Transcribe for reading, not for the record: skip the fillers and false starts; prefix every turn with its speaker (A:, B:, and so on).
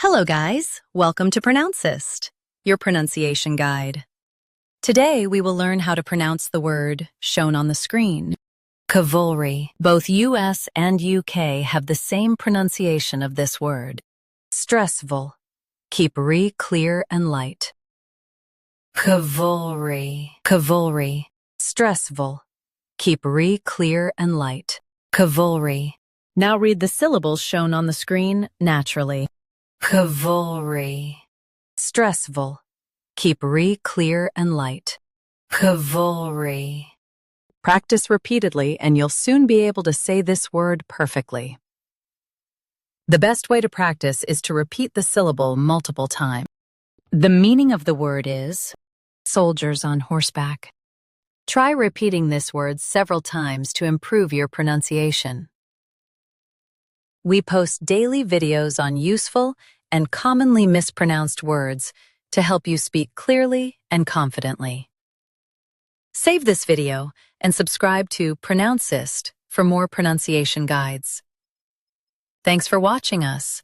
A: Hello guys, welcome to Pronouncist, your pronunciation guide. Today we will learn how to pronounce the word shown on the screen. Cavalry. Both US and UK have the same pronunciation of this word. Stressful. Keep re clear and light. Cavalry. Cavalry. Stressful. Keep re clear and light. Cavalry. Now read the syllables shown on the screen naturally. Cavalry. Stressful. Keep re clear and light. Cavalry. Practice repeatedly and you'll soon be able to say this word perfectly. The best way to practice is to repeat the syllable multiple times. The meaning of the word is soldiers on horseback. Try repeating this word several times to improve your pronunciation. We post daily videos on useful and commonly mispronounced words to help you speak clearly and confidently. Save this video and subscribe to Pronouncist for more pronunciation guides. Thanks for watching us.